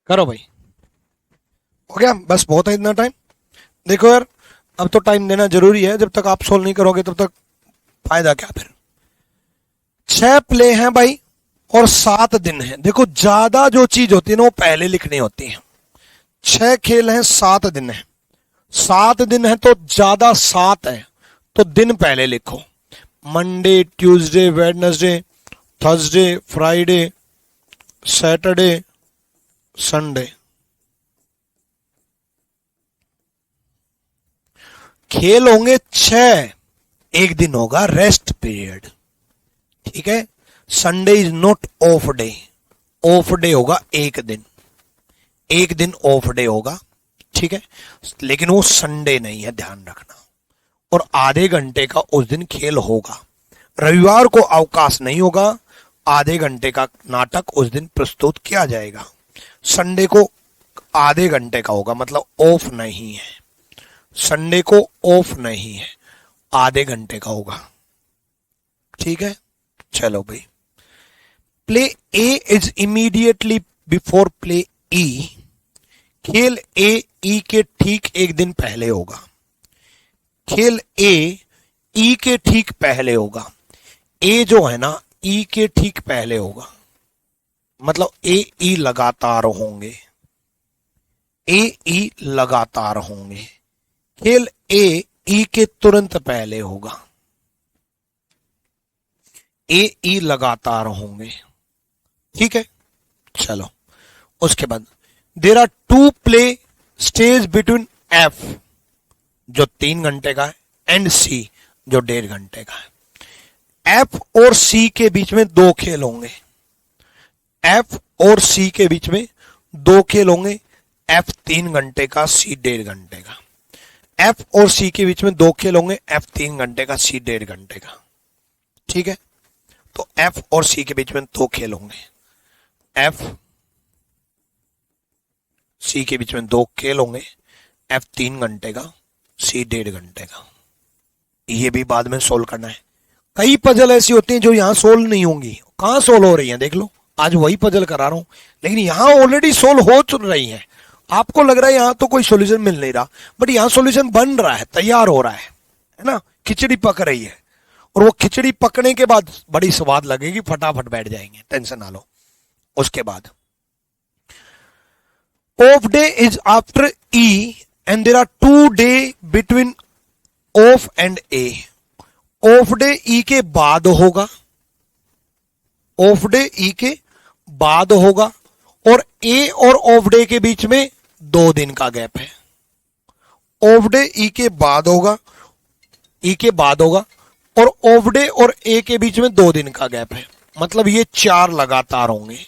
करो भाई, हो गया, बस बहुत है इतना टाइम। देखो यार, अब तो टाइम देना जरूरी है, जब तक आप सोल्व नहीं करोगे तब तक फायदा क्या फिर। 6 प्ले हैं भाई और 7 दिन है। देखो ज्यादा जो चीज होती है ना वो पहले लिखनी होती है। 6 खेल हैं, 7 दिन है, 7 दिन है तो ज्यादा 7 है तो दिन पहले लिखो। Monday, Tuesday, Wednesday, Thursday, Friday, Saturday, Sunday. खेल होंगे 6, एक दिन होगा रेस्ट पीरियड, ठीक है। Sunday is not of day, of day होगा एक दिन ऑफ डे होगा, ठीक है, लेकिन वो संडे नहीं है, ध्यान रखना। और आधे घंटे का उस दिन खेल होगा, रविवार को अवकाश नहीं होगा, आधे घंटे का नाटक उस दिन प्रस्तुत किया जाएगा। संडे को आधे घंटे का होगा, मतलब ऑफ नहीं है, संडे को ऑफ नहीं है, आधे घंटे का होगा, ठीक है। चलो भाई, play A is immediately before play E, खेल ए ई के ठीक एक दिन पहले होगा, खेल ए ई के ठीक पहले होगा। ए जो है ना ई के ठीक पहले होगा, मतलब ए ई लगातार होंगे, ए ई लगातार होंगे। खेल ए ई के तुरंत पहले होगा, ए ई लगातार होंगे, ठीक है। चलो उसके बाद there are 2 play stage between F जो 3 घंटे का है एंड सी जो 1.5 घंटे का है। एफ और सी के बीच में 2 खेल होंगे, एफ और सी के बीच में 2 खेल होंगे, एफ 3 घंटे का, सी 1.5 घंटे का। एफ और सी के बीच में 2 खेल होंगे, एफ 3 घंटे का, सी 1.5 घंटे का, ठीक है। तो एफ और सी के बीच में 2 खेल होंगे, एफ सी के बीच में 2 खेल होंगे, एफ 3 घंटे का, सी 1.5 घंटे का। ये भी बाद में सोल्व करना है। कई पजल ऐसी होती हैं जो यहां सोल्व नहीं होंगी, कहां सोल्व हो रही हैं देख लो, आज वही पजल करा रहा हूं, लेकिन यहां ऑलरेडी सोल्व हो चुन रही है। आपको लग रहा है यहां तो कोई सॉल्यूशन मिल नहीं रहा, बट यहां सॉल्यूशन बन रहा है, तैयार हो रहा है ना, खिचड़ी पक रही है। और वो खिचड़ी पकने के बाद बड़ी स्वाद लगेगी, फटाफट बैठ जाएंगे, टेंशन ना लो। उसके बाद off day is after E and there are 2 day between off and A. Off day E के बाद होगा, ऑफ डे ई के बाद होगा, और ए और ऑफ डे के बीच में 2 दिन का गैप है। ऑफ डे ई के बाद होगा, ई के बाद होगा, और ऑफ डे और ए के बीच में 2 दिन का गैप है, मतलब ये 4 लगातार होंगे,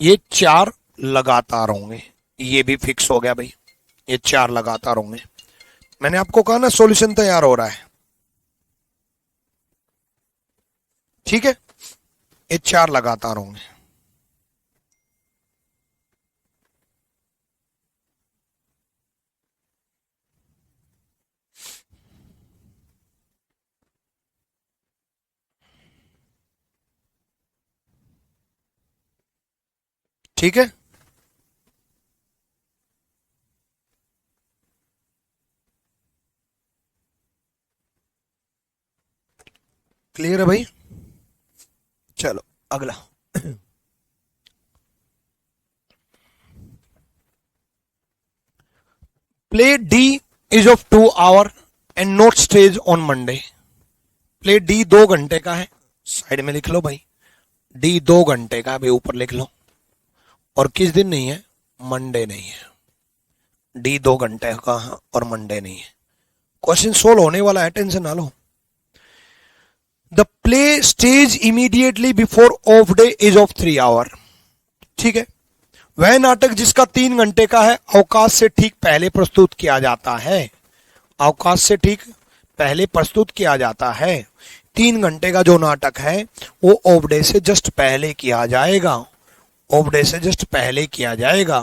ये 4 लगातार होंगे। ये भी फिक्स हो गया भाई, ये 4 लगातार होंगे। मैंने आपको कहा ना सॉल्यूशन तैयार हो रहा है, ठीक है। ये 4 लगातार होंगे। ठीक है, क्लियर है भाई। चलो अगला, play D is of 2 our and not stage on Monday. Play D 2 घंटे का है, साइड में लिख लो भाई, डी 2 घंटे का है भाई, ऊपर लिख लो। और किस दिन नहीं है, मंडे नहीं है, डी 2 घंटे का और मंडे नहीं है। क्वेश्चन सोल्व होने वाला है, टेंशन ना लो। The play stage immediately before off day is of 3 hour, ठीक है। वह नाटक जिसका 3 घंटे का है अवकाश से ठीक पहले प्रस्तुत किया जाता है, अवकाश से ठीक पहले प्रस्तुत किया जाता है। 3 घंटे का जो नाटक है वो ऑफ डे से जस्ट पहले किया जाएगा, ऑफ डे से जस्ट पहले किया जाएगा।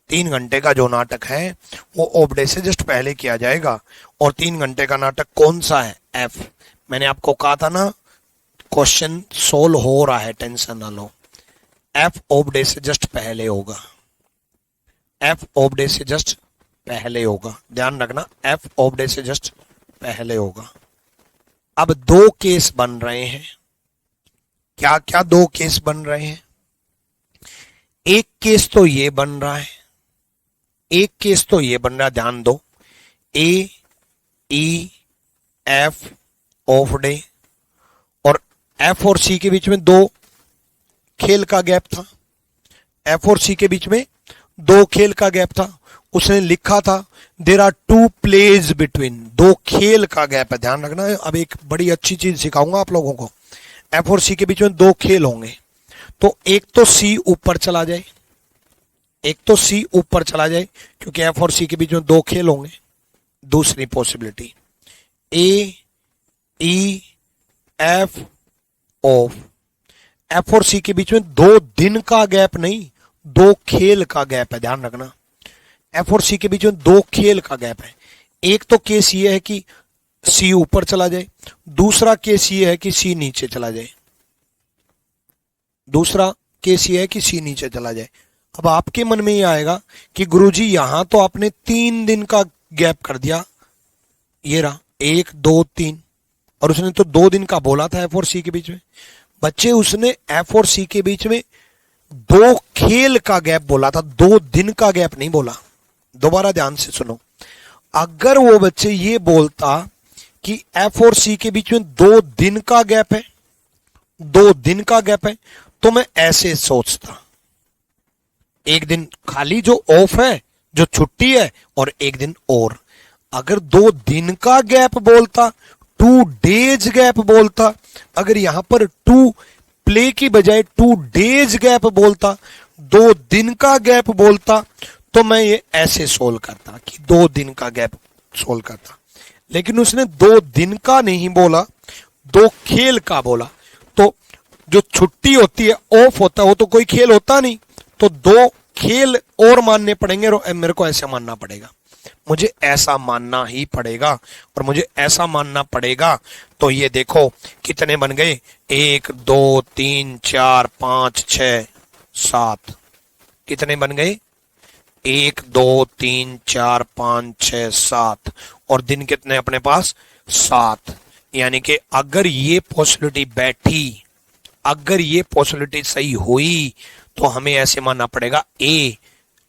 3 घंटे का जो नाटक है वो ऑफ डे से जस्ट पहले किया जाएगा। और 3 घंटे का नाटक कौन सा है, एफ। मैंने आपको कहा था ना क्वेश्चन सोल्व हो रहा है, टेंशन ना लो। एफ ऑफ डे से जस्ट पहले होगा, एफ ऑफ डे से जस्ट पहले होगा, ध्यान रखना, एफ ऑफ डे से जस्ट पहले होगा। अब 2 केस बन रहे हैं, क्या क्या 2 केस बन रहे हैं। एक केस तो ये बन रहा है, एक केस तो ये बन रहा है, ध्यान दो, ए ई एफ ऑफ डे, और एफ और सी के बीच में 2 खेल का गैप था, एफ और सी के बीच में दो खेल का गैप था, उसने लिखा था there are two plays between, दो खेल का गैप है, ध्यान रखना है। अब एक बड़ी अच्छी चीज सिखाऊंगा आप लोगों को, एफ और सी के बीच में दो खेल होंगे, तो एक तो सी ऊपर चला जाए, एक तो सी ऊपर चला जाए क्योंकि एफ और सी के बीच में दो खेल होंगे। दूसरी possibility A E F of, F और सी के बीच में 2 दिन का गैप नहीं, 2 खेल का गैप है, ध्यान रखना। एफ और सी के बीच में 2 खेल का गैप है। एक तो केस ये है कि सी ऊपर चला जाए, दूसरा केस ये है कि सी नीचे चला जाए, दूसरा केस ये है कि सी नीचे चला जाए। अब आपके मन में ये आएगा कि गुरुजी यहां तो आपने 3 दिन का गैप कर दिया, ये रहा 1 2 3, और उसने तो 2 दिन का बोला था एफ और सी के बीच में। बच्चे उसने एफ और सी के बीच में 2 खेल का गैप बोला था, 2 दिन का गैप नहीं बोला। दोबारा ध्यान से सुनो, अगर वो बच्चे ये बोलता कि एफ और सी के बीच में 2 दिन का गैप है, 2 दिन का गैप है, तो मैं ऐसे सोचता, एक दिन खाली जो ऑफ है, जो छुट्टी है, और एक दिन और। अगर 2 दिन का गैप बोलता, 2 डेज गैप बोलता, अगर यहां पर 2 प्ले की बजाय 2 डेज गैप बोलता, 2 दिन का गैप बोलता, तो मैं ये ऐसे सोल्व करता कि 2 दिन का गैप सोल्व करता। लेकिन उसने 2 दिन का नहीं बोला, 2 खेल का बोला। तो जो छुट्टी होती है, ऑफ होता है, वो तो कोई खेल होता नहीं, तो 2 खेल और मानने पड़ेंगे और मेरे को ऐसे मानना पड़ेगा, मुझे ऐसा मानना ही पड़ेगा। और मुझे ऐसा मानना पड़ेगा तो ये देखो कितने बन गए, 1 2 3 4 5 6 7, कितने बन गए, 1 2 3 4 5 6 7, और दिन कितने अपने पास, 7। यानी कि अगर ये पॉसिबिलिटी बैठी, अगर ये पॉसिबिलिटी सही हुई, तो हमें ऐसे मानना पड़ेगा ए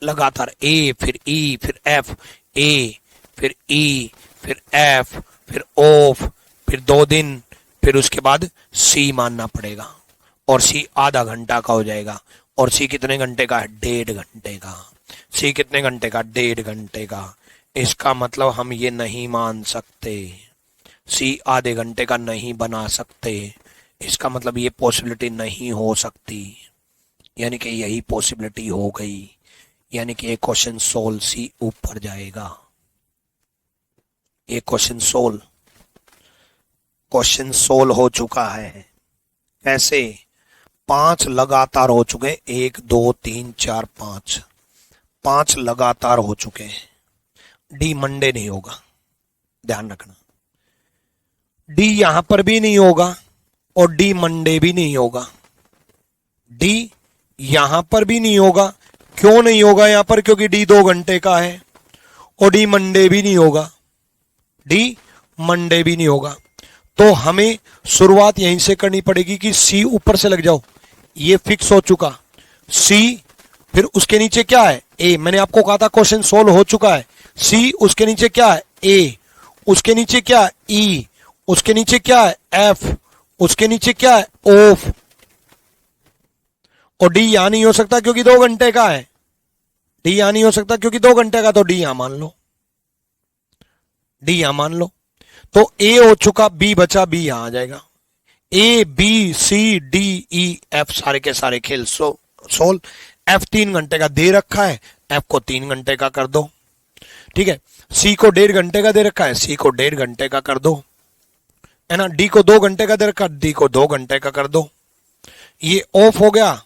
लगातार, ए फिर ई फिर एफ, ए फिर ई फिर एफ फिर ऑफ, फिर 2 दिन, फिर उसके बाद सी मानना पड़ेगा, और सी आधा घंटा का हो जाएगा। और सी कितने घंटे का है, 1.5 घंटे का। सी कितने घंटे का, 1.5 घंटे का। इसका मतलब हम ये नहीं मान सकते, सी आधे घंटे का नहीं बना सकते, इसका मतलब ये पॉसिबिलिटी नहीं हो सकती, यानी कि यही पॉसिबिलिटी हो गई, यानी कि ये क्वेश्चन सोल्व, सी ऊपर जाएगा। ये क्वेश्चन सोल्व हो चुका है। कैसे, 5 लगातार हो चुके, 1 2 3 4 5 लगातार हो चुके हैं। डी मंडे नहीं होगा, ध्यान रखना, डी यहां पर भी नहीं होगा और डी मंडे भी नहीं होगा। डी यहां पर भी नहीं होगा, क्यों नहीं होगा यहां पर, क्योंकि डी 2 घंटे का है, और डी मंडे भी नहीं होगा, डी मंडे भी नहीं होगा। तो हमें शुरुआत यहीं से करनी पड़ेगी कि सी ऊपर से लग जाओ, ये फिक्स हो चुका सी, फिर उसके नीचे क्या है, ए। मैंने आपको कहा था क्वेश्चन सोल्व हो चुका है, सी, उसके नीचे क्या है, ए, उसके नीचे क्या है, ई, उसके नीचे क्या है, एफ, उसके नीचे क्या है, ऑफ, और डी यहां नहीं हो सकता क्योंकि 2 घंटे का है, डी यहां नहीं हो सकता क्योंकि 2 घंटे का, तो डी यहां मान लो, डी यहां मान लो। तो ए हो चुका, बी बचा, बी यहां आ जाएगा। A B C D E F सारे के सारे खेल सोल्व। एफ 3 घंटे का दे रखा है, एफ को 3 घंटे का कर दो, ठीक है। सी को 1.5 घंटे का दे रखा है, सी को 1.5 घंटे का कर दो, है ना। डी को 2 घंटे का दे रखा है, डी को 2 घंटे का कर दो। ये ऑफ हो गया,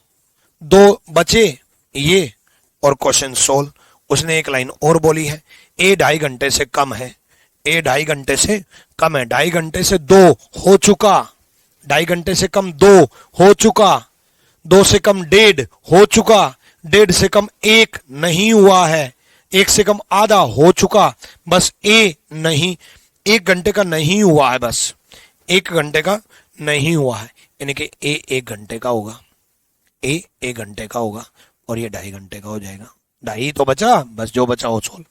2 बचे ये, और क्वेश्चन सोल्व। उसने एक लाइन और बोली है, ए 2.5 घंटे से कम है, ए 2.5 घंटे से कम है, 2.5 घंटे से 2 हो चुका, 2.5 घंटे से कम 2 हो चुका, 2 से कम 1.5 हो चुका, 1.5 से कम 1 नहीं हुआ है, 1 से कम आधा हो चुका, बस ए नहीं, 1 घंटे का नहीं हुआ है, बस 1 घंटे का नहीं हुआ है, यानी कि ए 1 घंटे का होगा, ए 1 घंटे का होगा, और ये 2.5 घंटे का हो जाएगा। 2.5 तो बचा, बस जो बचा वो सोल्व।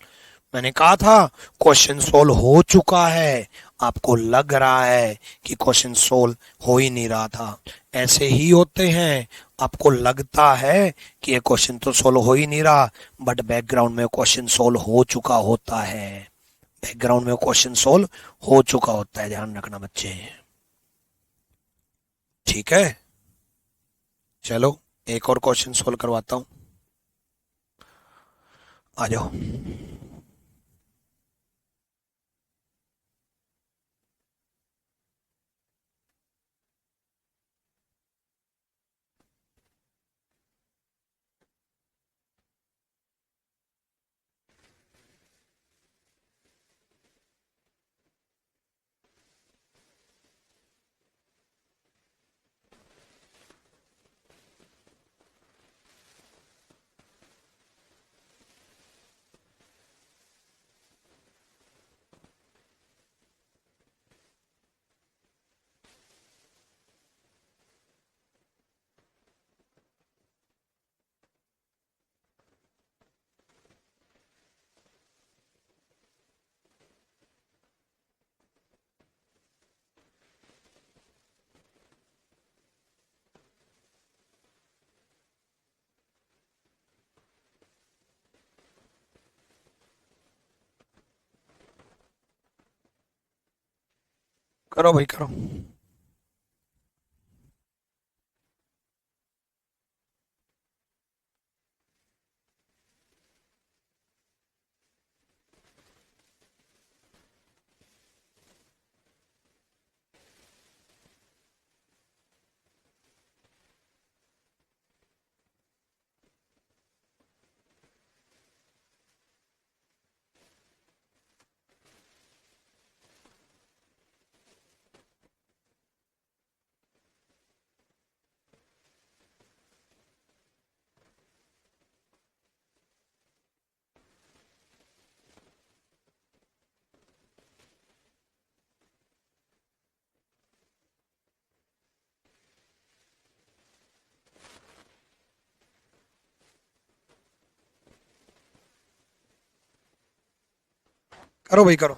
मैंने कहा था क्वेश्चन सोल्व हो चुका है, आपको लग रहा है कि क्वेश्चन सोल्व हो ही नहीं रहा था, ऐसे ही होते हैं। आपको लगता है कि ये क्वेश्चन तो सोल्व हो ही नहीं रहा, बट बैकग्राउंड में क्वेश्चन सोल्व हो चुका होता है, बैकग्राउंड में क्वेश्चन सोल्व हो चुका होता है, ध्यान रखना बच्चे। ठीक है, चलो एक और क्वेश्चन सोल्व करवाता हूं, आ जाओ। करो भाई करो। करो भाई करो।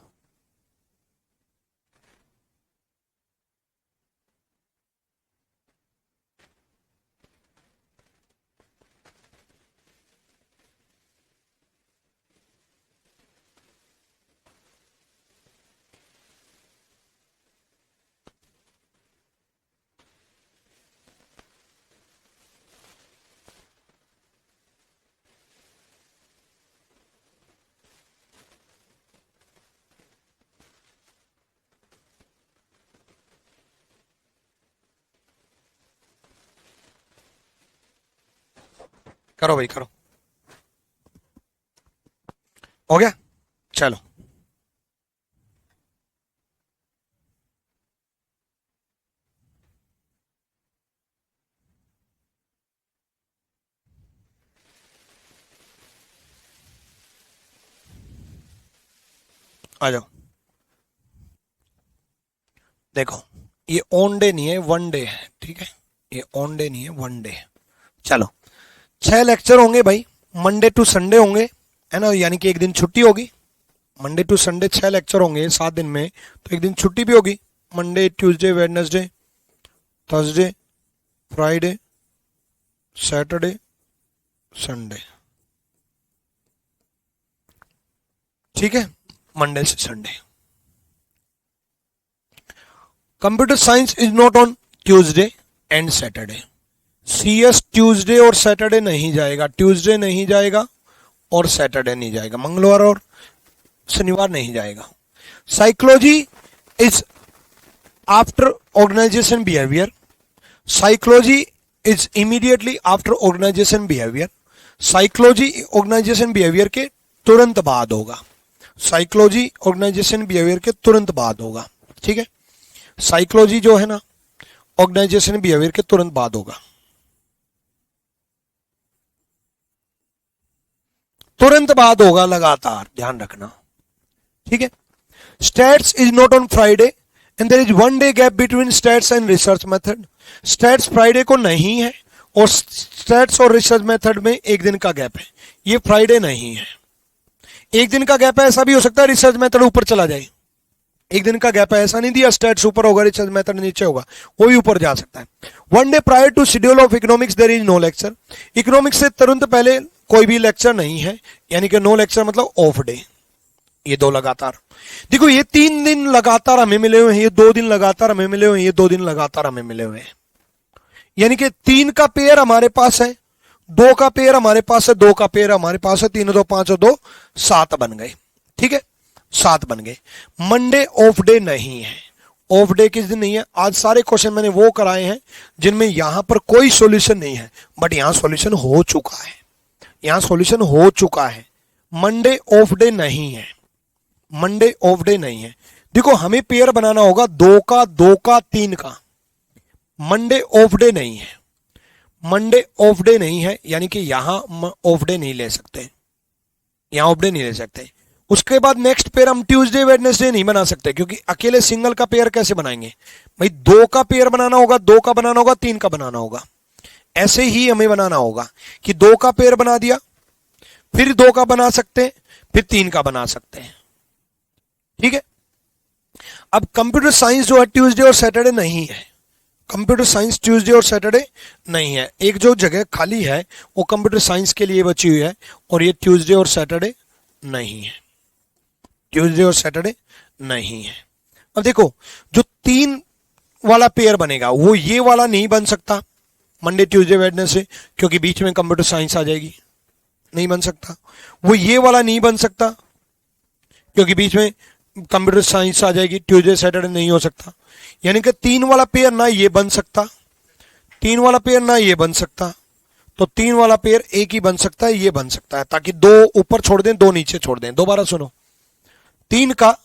करो भाई करो। हो गया, चलो। आ जाओ। देखो, ये ऑन डे नहीं है, वन डे है, ठीक है। ये ऑन डे नहीं है, वन डे है। चलो, 6 लेक्चर होंगे भाई, मंडे टू संडे होंगे, है ना, यानी कि एक दिन छुट्टी होगी। मंडे टू संडे 6 लेक्चर होंगे 7 दिन में, तो एक दिन छुट्टी भी होगी। Monday, Tuesday, Wednesday, Thursday, Friday, Saturday, Sunday. ठीक है, मंडे से Sunday. Computer science is not on Tuesday and Saturday. CS Tuesday और सैटरडे नहीं जाएगा, ट्यूसडे नहीं जाएगा और सैटरडे नहीं जाएगा, मंगलवार और शनिवार नहीं जाएगा। Psychology is after organisation behaviour. Psychology is immediately after organisation behaviour. Psychology organisation behaviour के तुरंत बाद होगा। साइकोलॉजी ऑर्गेनाइजेशन बिहेवियर के तुरंत बाद होगा, ठीक है। साइकोलॉजी जो है ना, ऑर्गेनाइजेशन बिहेवियर के तुरंत बाद होगा, तुरंत बाद होगा, लगातार, ध्यान रखना, ठीक है। Stats is not on Friday and there is one day gap between stats and research method. Stats Friday को नहीं है और स्टैट्स और रिसर्च मेथड में एक दिन का गैप है, ये फ्राइडे नहीं है। एक दिन का गैप है, ऐसा भी हो सकता है रिसर्च मेथड ऊपर चला जाए, एक दिन का गैप है, ऐसा नहीं दिया स्टैट्स ऊपर होगा रिसर्च मेथड नीचे होगा, वो भी ऊपर जा सकता है। One day prior to schedule of economics there is no lecture, economics से तुरंत पहले कोई भी लेक्चर नहीं है, यानी कि नो लेक्चर मतलब ऑफ डे। ये 2 लगातार, देखो ये 3 दिन लगातार हमें मिले हुए हैं, ये 2 दिन लगातार हमें मिले हुए हैं, ये 2 दिन लगातार हमें मिले हुए हैं, यानी कि 3 का पेयर हमारे पास है, 2 का पेयर हमारे पास है, 2 का पेयर हमारे पास है, 3 और 2 5 और 2 7 बन गए। ठीक है, 7 बन गए। मंडे ऑफ डे नहीं है, ऑफ डे किस दिन नहीं है? आज सारे क्वेश्चन मैंने वो कराए हैं जिनमें यहां पर कोई सॉल्यूशन नहीं है, बट यहां सॉल्यूशन हो चुका है, यहां सॉल्यूशन हो चुका है। मंडे ऑफ डे नहीं है, मंडे ऑफ डे नहीं है। देखो हमें पेयर बनाना होगा 2 का, 2 का, 3 का। मंडे ऑफ डे नहीं है, मंडे ऑफ डे नहीं है, यानी कि यहां ऑफ डे नहीं ले सकते, यहां ऑफ डे नहीं ले सकते। उसके बाद नेक्स्ट पेयर हम ट्यूसडे वेडनेसडे नहीं बना सकते, क्योंकि अकेले सिंगल का पेयर कैसे बनाएंगे भाई? 2 का पेयर बनाना होगा, 2 का बनाना होगा, 3 का बनाना होगा। ऐसे ही हमें बनाना होगा कि 2 का पेयर बना दिया, फिर 2 का बना सकते हैं, फिर 3 का बना सकते हैं। ठीक है, अब कंप्यूटर साइंस जो है ट्यूसडे और सैटरडे नहीं है, कंप्यूटर साइंस ट्यूसडे और सैटरडे नहीं है। एक जो जगह खाली है वो कंप्यूटर साइंस के लिए बची हुई है, और ये ट्यूसडे और सैटरडे नहीं है, ट्यूसडे और सैटरडे नहीं है। अब देखो जो 3 वाला पेयर बनेगा वो ये वाला नहीं बन सकता मंडे ट्यूसडे वेडनेसडे, क्योंकि बीच में कंप्यूटर साइंस आ जाएगी, नहीं बन सकता। वो ये वाला नहीं बन सकता क्योंकि बीच में कंप्यूटर साइंस आ जाएगी, ट्यूसडे सैटरडे नहीं हो सकता। यानी कि 3 वाला पेयर ना ये बन सकता, 3 वाला पेयर ना ये बन सकता, तो 3 वाला पेयर एक ही बन सकता है, ये बन सकता है, ताकि 2 ऊपर छोड़ दें, 2 नीचे छोड़ दें। दोबारा सुनो, 3 का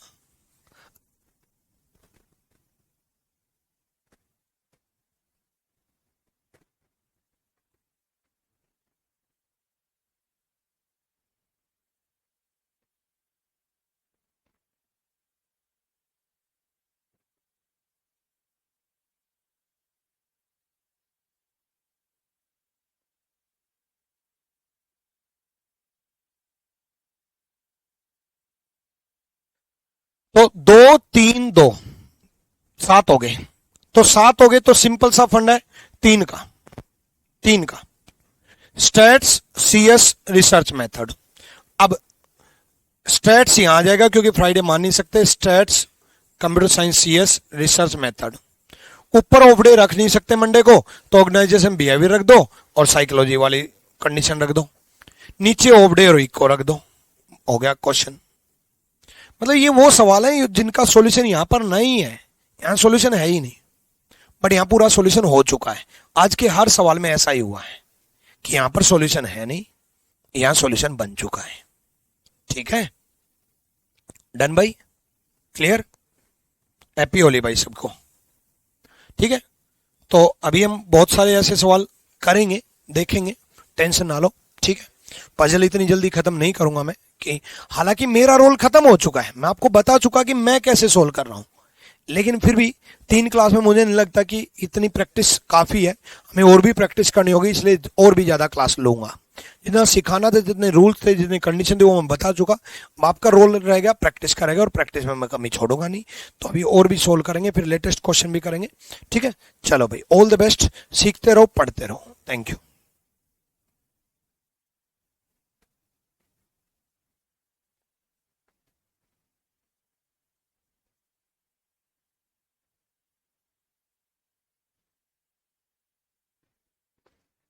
तो 2 3 2 7 हो गए, तो 7 हो गए, तो सिंपल सा फंड है 3 का, 3 का स्टैट्स सीएस रिसर्च मेथड। अब स्टैट्स यहां आ जाएगा क्योंकि फ्राइडे मान नहीं सकते, stats computer science CS research method. ऊपर ऑफ डे रख नहीं सकते मंडे को, तो ऑर्गेनाइजेशन बिहेवियर रख दो और साइकोलॉजी वाली कंडीशन रख दो, नीचे ऑफ डे और वीक को रख दो, हो गया क्वेश्चन। मतलब ये वो सवाल है जिनका सॉल्यूशन यहां पर नहीं है, यहां सॉल्यूशन है ही नहीं, बट यहां पूरा सॉल्यूशन हो चुका है। आज के हर सवाल में ऐसा ही हुआ है कि यहां पर सॉल्यूशन है नहीं, यहां सॉल्यूशन बन चुका है। ठीक है, डन भाई, क्लियर, हैप्पी होली भाई सबको। ठीक है, तो अभी हम बहुत सारे ऐसे सवाल करेंगे, देखेंगे, टेंशन ना लो। ठीक है, पजल इतनी जल्दी खत्म नहीं करूंगा मैं, कि हालांकि मेरा रोल खत्म हो चुका है, मैं आपको बता चुका कि मैं कैसे सोल्व कर रहा हूं, लेकिन फिर भी 3 क्लास में मुझे नहीं लगता कि इतनी प्रैक्टिस काफी है, हमें और भी प्रैक्टिस करनी होगी, इसलिए और भी ज्यादा क्लास लूंगा। जितना सिखाना था, जितने रूल्स थे, जितने कंडीशन थे, वो मैं बता चुका। आपका रोल रहेगा प्रैक्टिस करेगा, और प्रैक्टिस में मैं कमी छोड़ूंगा नहीं। तो अभी और भी सोल्व करेंगे, फिर लेटेस्ट क्वेश्चन भी करेंगे। ठीक है, चलो भाई, ऑल द बेस्ट, सीखते रहो, पढ़ते रहो, थैंक यू।